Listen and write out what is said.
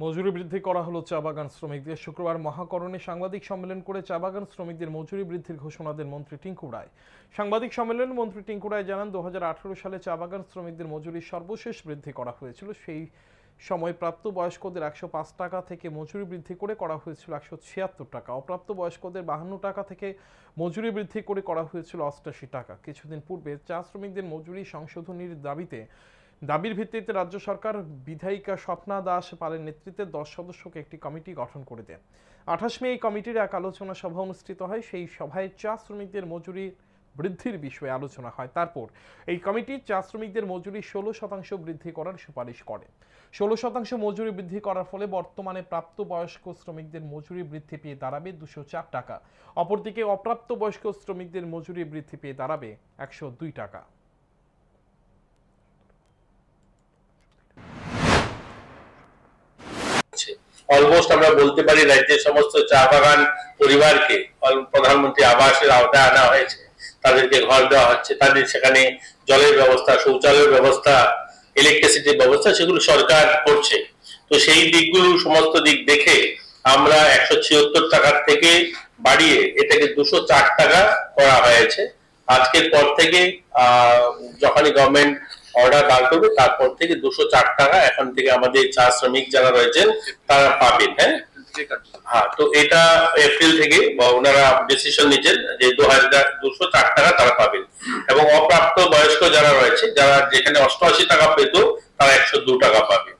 মজুরি বৃদ্ধি করা হলো চা বাগান শ্রমিকদের। শুক্রবার মহাকরণে সাংবাদিক সম্মেলন করে চা বাগান শ্রমিকদের মজুরি বৃদ্ধির ঘোষণা দেন মন্ত্রী টিঙ্কু রায়। সাংবাদিক সম্মেলনে মন্ত্রী টিঙ্কু রায় জানান, 2018 সালে চা বাগান শ্রমিকদের মজুরি সর্বশেষ বৃদ্ধি করা হয়েছিল। সেই সময় প্রাপ্ত বয়স্কদের 105 টাকা থেকে মজুরি বৃদ্ধি করে করা হয়েছিল 176 টাকা। অপ্রাপ্ত বয়স্কদের 52 টাকা থেকে মজুরি বৃদ্ধি করে করা হয়েছিল 88 টাকা। কিছুদিন পূর্বে চা শ্রমিকদের মজুরি সংশোধনীর দাবির ভিত্তিতে রাজ্য সরকার বিধায়িকা স্বপ্না দাস পালের নেতৃত্বে 10 সদস্যকে একটি কমিটি গঠন করে দেয়। 28 মে এই কমিটির এক আলোচনা সভা অনুষ্ঠিত হয়। সেই সভায় চা শ্রমিকদের মজুরি বৃদ্ধির বিষয়ে আলোচনা হয়। তারপর এই কমিটি চা শ্রমিকদের মজুরি 16% বৃদ্ধি করার সুপারিশ করে। 16% মজুরি বৃদ্ধি করার ফলে বর্তমানে প্রাপ্ত বয়স্ক শ্রমিকদের মজুরি বৃদ্ধি পেয়ে দাঁড়াবে 204 টাকা। অপরদিকে অপ্রাপ্ত বয়স্ক শ্রমিকদের মজুরি বৃদ্ধি পেয়ে দাঁড়াবে 102 টাকা। অলমোস্ট আমরা বলতে পারি রাজ্যের সমস্ত চা বাগান পরিবারকে প্রধানমন্ত্রী আবাসের আওতায় আনা হয়েছে। তাদেরকে ঘর দেওয়া হচ্ছে, তাদের সেখানে জলের ব্যবস্থা, শৌচালয়ের ব্যবস্থা, ইলেকট্রিসিটির ব্যবস্থা সেগুলো সরকার করছে। তো সেই দিকগুলো সমস্ত দিক দেখে আমরা 176 টাকার থেকে বাড়িয়ে এটাকে 204 টাকা করা হয়েছে। আজকের পর থেকে যখনই গভর্নমেন্ট অর্ডার বার করবে তারপর থেকে 204 টাকা এখন থেকে আমাদের চা শ্রমিক যারা রয়েছেন তারা পাবেন। হ্যাঁ, তো এটা এপ্রিল থেকে ওনারা ডিসিশন নিচ্ছেন যে 204 টাকা তারা পাবেন। এবং অপ্রাপ্ত বয়স্ক যারা রয়েছে, যারা যেখানে 88 টাকা পেত, তারা 102 টাকা পাবে।